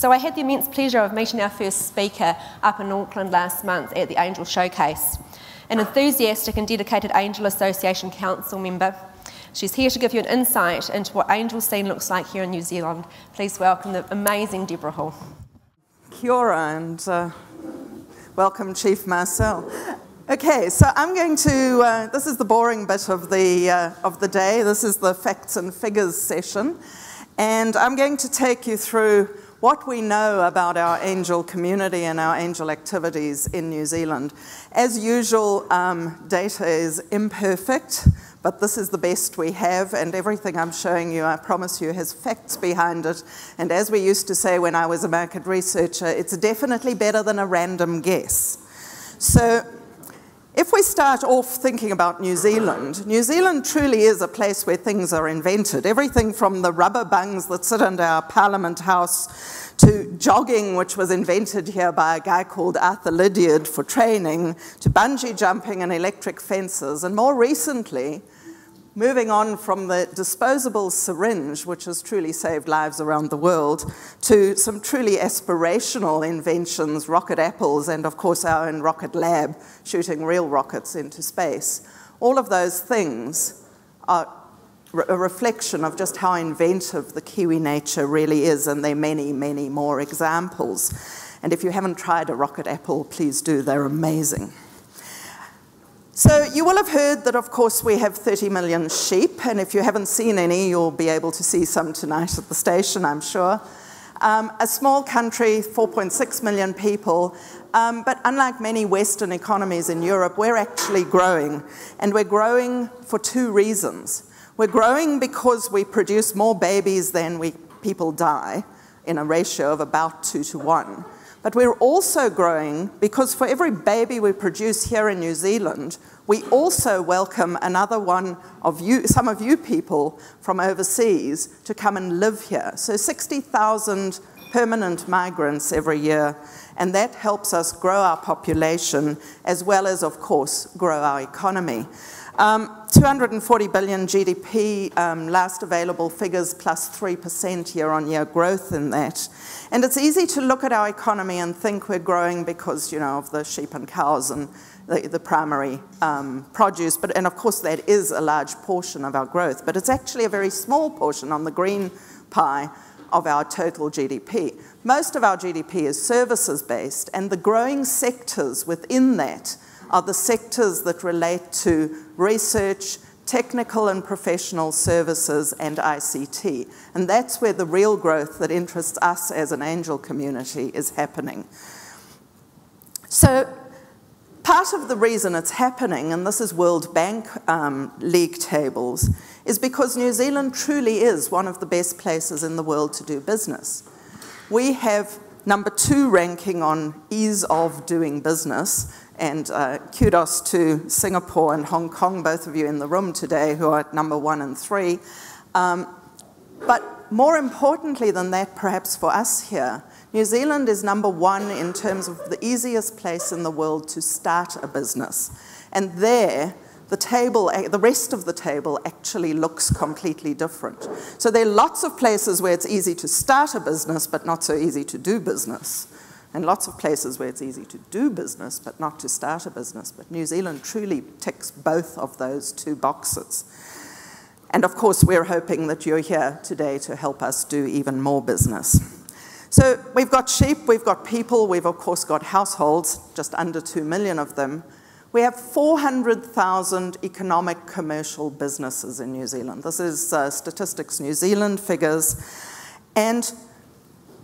So I had the immense pleasure of meeting our first speaker up in Auckland last month at the Angel Showcase, an enthusiastic and dedicated Angel Association Council member. She's here to give you an insight into what Angel scene looks like here in New Zealand. Please welcome the amazing Deborah Hall. Kia ora, and welcome Chief Marcel. Okay, so I'm going to, this is the boring bit of the day. This is the facts and figures session. And I'm going to take you through what we know about our angel community and our angel activities in New Zealand. As usual, data is imperfect, but this is the best we have, and everything I'm showing you, I promise you, has facts behind it. And as we used to say when I was a market researcher, it's definitely better than a random guess. So if we start off thinking about New Zealand truly is a place where things are invented. Everything from the rubber bungs that sit under our Parliament House to jogging, which was invented here by a guy called Arthur Lydiard for training, to bungee jumping and electric fences, and more recently, moving on from the disposable syringe, which has truly saved lives around the world, to some truly aspirational inventions, rocket apples, and of course our own rocket lab, shooting real rockets into space. All of those things are a reflection of just how inventive the Kiwi nature really is, and there are many, many more examples. And if you haven't tried a rocket apple, please do, they're amazing. So you will have heard that, of course, we have 30 million sheep, and if you haven't seen any, you'll be able to see some tonight at the station, I'm sure. A small country, 4.6 million people, but unlike many Western economies in Europe, we're actually growing, and we're growing for two reasons. We're growing because we produce more babies than people die, in a ratio of about 2 to 1. But we're also growing because for every baby we produce here in New Zealand, we also welcome another one of you, some of you people from overseas, to come and live here. So 60,000 permanent migrants every year, and that helps us grow our population as well as, of course, grow our economy. 240 billion GDP, last available figures, plus 3% year-on-year growth in that. And it's easy to look at our economy and think we're growing because, you know, of the sheep and cows and the primary produce, and of course that is a large portion of our growth, but it's actually a very small portion on the green pie of our total GDP. Most of our GDP is services-based, and the growing sectors within that are the sectors that relate to research, technical and professional services, and ICT. And that's where the real growth that interests us as an angel community is happening. So part of the reason it's happening, and this is World Bank league tables, is because New Zealand truly is one of the best places in the world to do business. We have #2 ranking on ease of doing business, and kudos to Singapore and Hong Kong, both of you in the room today, who are at #1 and 3. But more importantly than that, perhaps for us here, New Zealand is #1 in terms of the easiest place in the world to start a business. And there, the rest of the table actually looks completely different. So there are lots of places where it's easy to start a business, but not so easy to do business. And lots of places where it's easy to do business, but not to start a business. But New Zealand truly ticks both of those two boxes. And of course, we're hoping that you're here today to help us do even more business. So we've got sheep, we've got people, we've of course got households, just under 2 million of them. We have 400,000 economic commercial businesses in New Zealand. This is Statistics New Zealand figures. And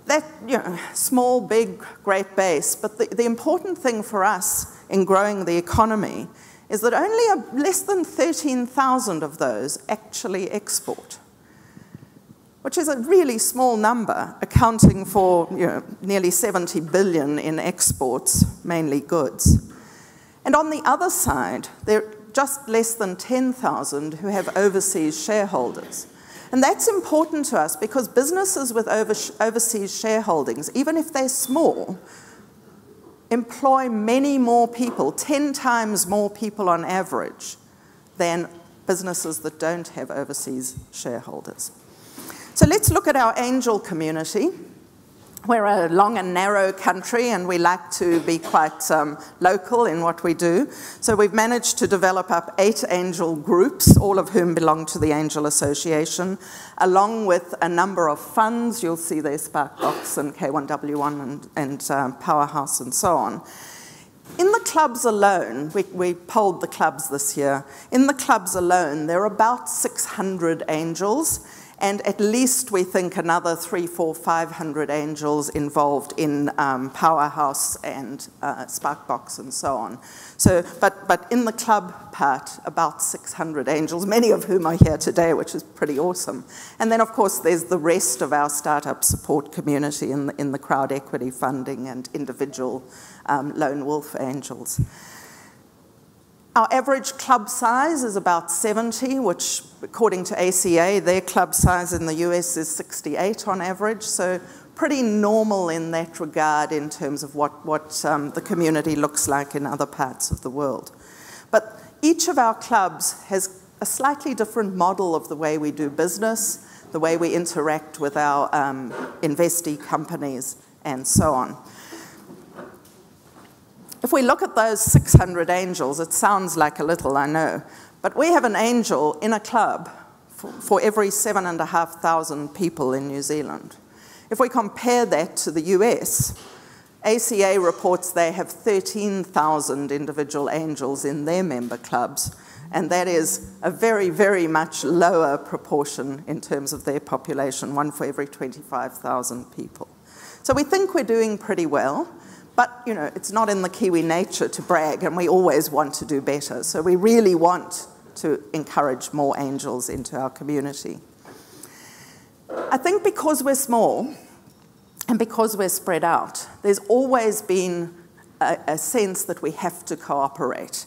that, you know, small, big, great base, but the important thing for us in growing the economy is that only less than 13,000 of those actually export, which is a really small number, accounting for, you know, nearly 70 billion in exports, mainly goods. And on the other side, there are just less than 10,000 who have overseas shareholders. And that's important to us because businesses with overseas shareholdings, even if they're small, employ many more people, 10 times more people on average than businesses that don't have overseas shareholders. So let's look at our angel community. We're a long and narrow country, and we like to be quite local in what we do. So we've managed to develop up 8 angel groups, all of whom belong to the Angel Association, along with a number of funds. You'll see there Sparkbox and K1W1 and Powerhouse and so on. In the clubs alone, we polled the clubs this year. In the clubs alone, there are about 600 angels, and at least we think another 300, 400, 500 angels involved in Powerhouse and Sparkbox and so on. So, but in the club part, about 600 angels, many of whom are here today, which is pretty awesome. And then, of course, there's the rest of our startup support community in the crowd equity funding and individual lone wolf angels. Our average club size is about 70, which, according to ACA, their club size in the US is 68 on average, so pretty normal in that regard in terms of what the community looks like in other parts of the world. But each of our clubs has a slightly different model of the way we do business, the way we interact with our investee companies, and so on. If we look at those 600 angels, it sounds like a little, I know, but we have an angel in a club for every 7,500 people in New Zealand. If we compare that to the US, ACA reports they have 13,000 individual angels in their member clubs, and that is a very, very much lower proportion in terms of their population, 1 for every 25,000 people. So we think we're doing pretty well. But, you know, it's not in the Kiwi nature to brag, and we always want to do better. So we really want to encourage more angels into our community. I think because we're small and because we're spread out, there's always been a sense that we have to cooperate.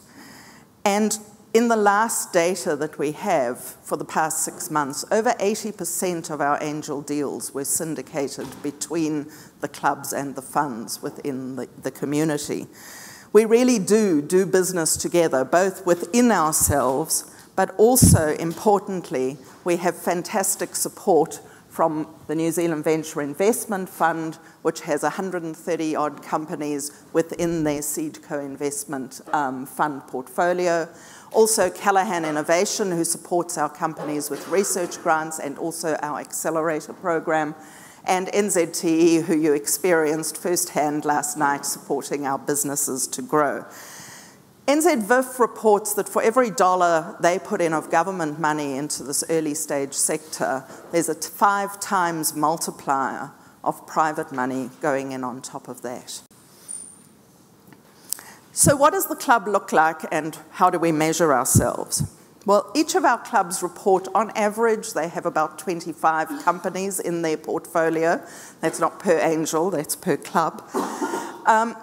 And in the last data that we have for the past 6 months, over 80% of our angel deals were syndicated between the clubs and the funds within the community. We really do business together, both within ourselves, but also, importantly, we have fantastic support from the New Zealand Venture Investment Fund, which has 130-odd companies within their seed co-investment fund portfolio. Also, Callaghan Innovation, who supports our companies with research grants and also our accelerator program, and NZTE, who you experienced firsthand last night, supporting our businesses to grow. NZVIF reports that for every dollar they put in of government money into this early stage sector, there's a 5 times multiplier of private money going in on top of that. So what does the club look like, and how do we measure ourselves? Well, each of our clubs report, on average, they have about 25 companies in their portfolio. That's not per angel, that's per club.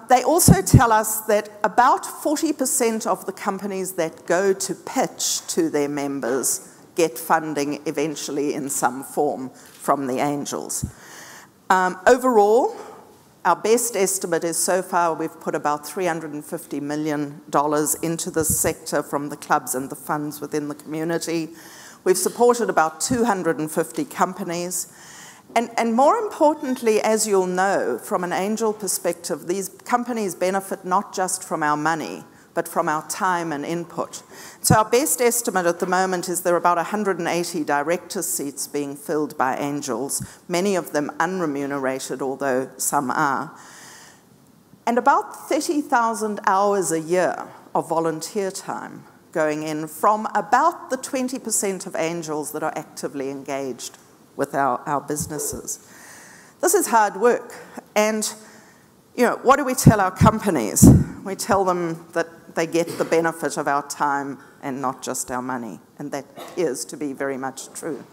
They also tell us that about 40% of the companies that go to pitch to their members get funding eventually in some form from the angels. Overall, our best estimate is so far we've put about $350 million into this sector from the clubs and the funds within the community. We've supported about 250 companies. And more importantly, as you'll know, from an angel perspective, these companies benefit not just from our money, but from our time and input. So our best estimate at the moment is there are about 180 director seats being filled by angels, many of them unremunerated, although some are. And about 30,000 hours a year of volunteer time going in from about the 20% of angels that are actively engaged with our businesses. This is hard work. And, you know, what do we tell our companies? We tell them that they get the benefit of our time and not just our money. And that is to be very much true.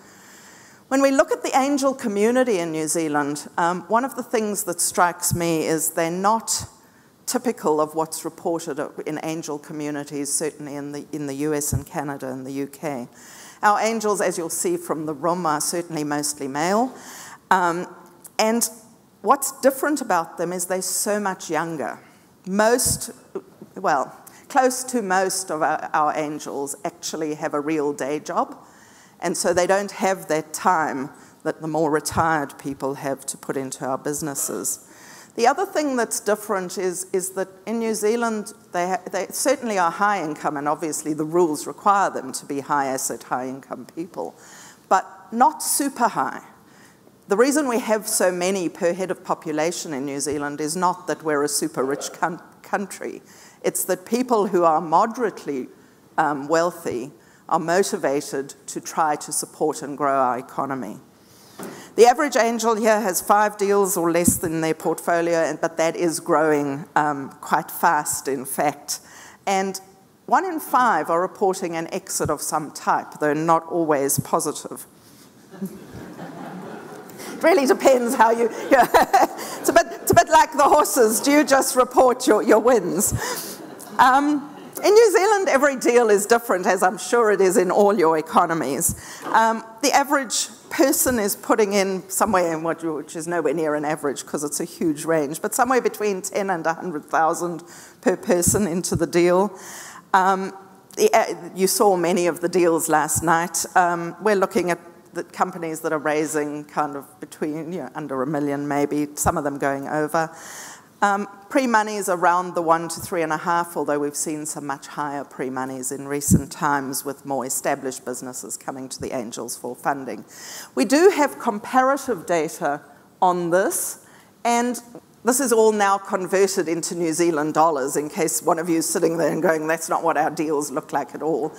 When we look at the angel community in New Zealand, one of the things that strikes me is they're not typical of what's reported in angel communities, certainly in the US and Canada and the UK. Our angels, as you'll see from the room, are certainly mostly male. And what's different about them is they're so much younger. Close to most of our angels actually have a real day job, and so they don't have that time that the more retired people have to put into our businesses. The other thing that's different is that in New Zealand, they certainly are high income, and obviously the rules require them to be high asset, high income people, but not super high. The reason we have so many per head of population in New Zealand is not that we're a super rich country. It's that people who are moderately wealthy are motivated to try to support and grow our economy. The average angel here has 5 deals or less in their portfolio, but that is growing quite fast, in fact. And 1 in 5 are reporting an exit of some type, though not always positive. It really depends how you... It's a bit like the horses. Do you just report your wins? In New Zealand, every deal is different, as I'm sure it is in all your economies. The average person is putting in somewhere, which is nowhere near an average because it's a huge range, but somewhere between 10 and 100,000 per person into the deal. You saw many of the deals last night. We're looking at the companies that are raising kind of between, under $1 million maybe, some of them going over. Pre-monies around the 1 to 3.5, although we've seen some much higher pre-monies in recent times with more established businesses coming to the angels for funding. We do have comparative data on this, and this is all now converted into New Zealand dollars in case one of you is sitting there and going, that's not what our deals look like at all.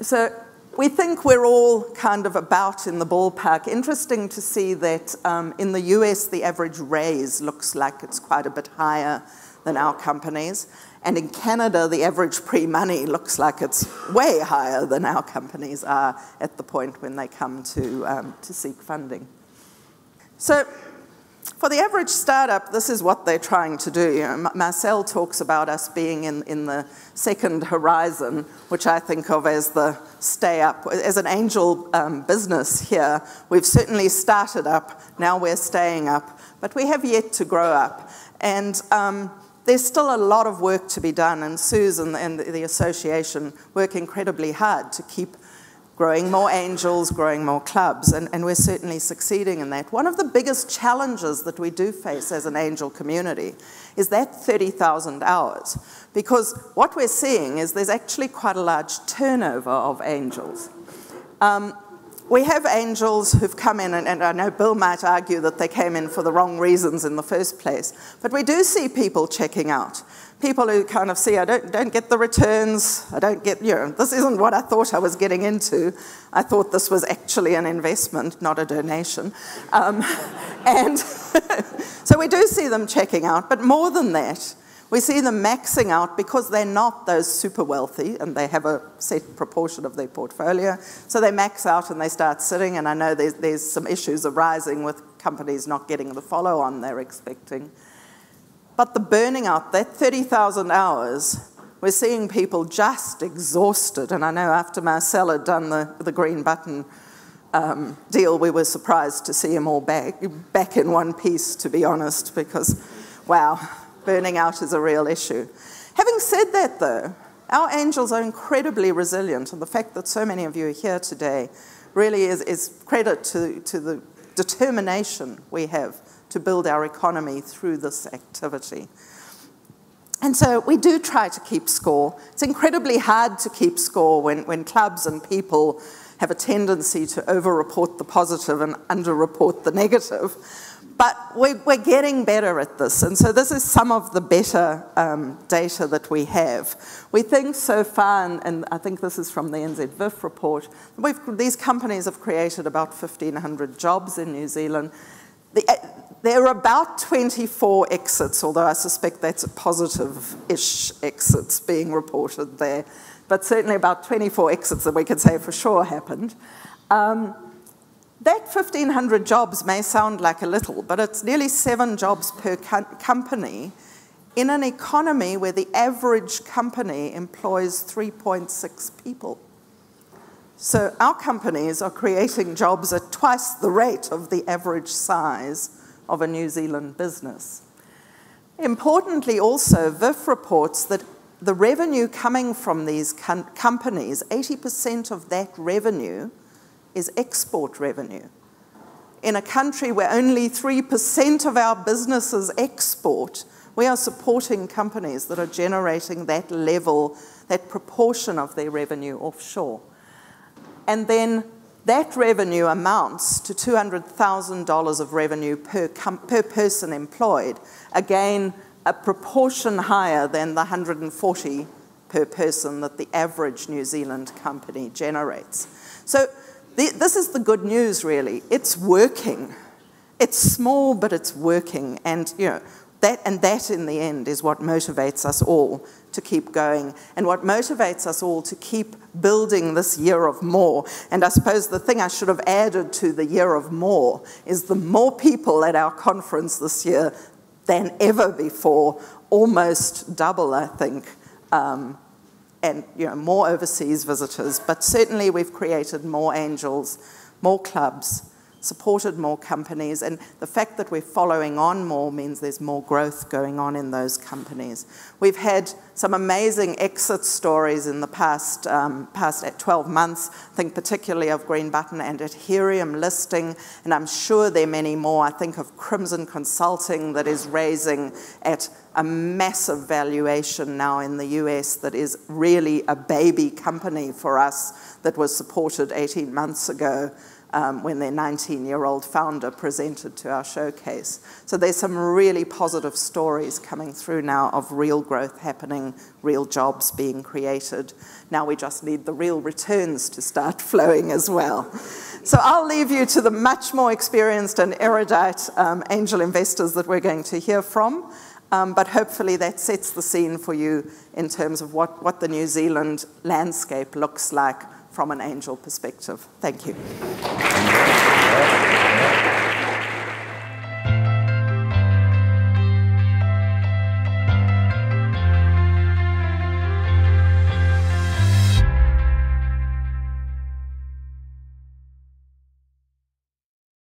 So we think we're all kind of about in the ballpark. Interesting to see that in the US, the average raise looks like it's quite a bit higher than our companies. And in Canada, the average pre-money looks like it's way higher than our companies are at the point when they come to seek funding. So for the average startup, this is what they're trying to do. Marcel talks about us being in the second horizon, which I think of as the stay up. As an angel business here, we've certainly started up, now we're staying up, but we have yet to grow up. And there's still a lot of work to be done, and Susan and the association work incredibly hard to keep growing more angels, growing more clubs, and we're certainly succeeding in that. One of the biggest challenges that we do face as an angel community is that 30,000 hours, because what we're seeing is there's actually quite a large turnover of angels. We have angels who've come in, and I know Bill might argue that they came in for the wrong reasons in the first place, but we do see people checking out. People who kind of see, I don't get the returns, I don't get, this isn't what I thought I was getting into. I thought this was actually an investment, not a donation. And so we do see them checking out, but more than that, we see them maxing out because they're not those super wealthy and they have a set proportion of their portfolio. So they max out and they start sitting, and I know there's some issues arising with companies not getting the follow-on they're expecting. But the burning out, that 30,000 hours, we're seeing people just exhausted. And I know after Marcel had done the green button deal, we were surprised to see him all back in one piece, to be honest, because, wow, burning out is a real issue. Having said that, though, our angels are incredibly resilient, and the fact that so many of you are here today really is credit to the determination we have to build our economy through this activity. And so we do try to keep score. It's incredibly hard to keep score when clubs and people have a tendency to over-report the positive and under-report the negative. But we're getting better at this, and so this is some of the better data that we have. We think so far, and I think this is from the NZVIF report, these companies have created about 1,500 jobs in New Zealand. There are about 24 exits, although I suspect that's positive-ish exits being reported there, but certainly about 24 exits that we could say for sure happened. That 1,500 jobs may sound like a little, but it's nearly 7 jobs per company in an economy where the average company employs 3.6 people. So our companies are creating jobs at twice the rate of the average size of a New Zealand business. Importantly also, VIF reports that the revenue coming from these companies, 80% of that revenue is export revenue. In a country where only 3% of our businesses export, we are supporting companies that are generating that level, that proportion of their revenue offshore. And then that revenue amounts to $200,000 of revenue per person employed. Again, a proportion higher than the 140 per person that the average New Zealand company generates. So this is the good news, really. It's working. It's small, but it's working. And that in the end is what motivates us all to keep going, and what motivates us all to keep building this year of more. And I suppose the thing I should have added to the year of more is the more people at our conference this year than ever before, almost double, I think, and more overseas visitors. But certainly we've created more angels, more clubs, supported more companies, and the fact that we're following on more means there's more growth going on in those companies. We've had some amazing exit stories in the past 12 months, I think particularly of Green Button and Ethereum listing, and I'm sure there are many more. I think of Crimson Consulting that is raising at a massive valuation now in the US that is really a baby company for us that was supported 18 months ago. When their 19-year-old founder presented to our showcase. So there's some really positive stories coming through now of real growth happening, real jobs being created. Now we just need the real returns to start flowing as well. So I'll leave you to the much more experienced and erudite angel investors that we're going to hear from. But hopefully that sets the scene for you in terms of what the New Zealand landscape looks like from an angel perspective. Thank you.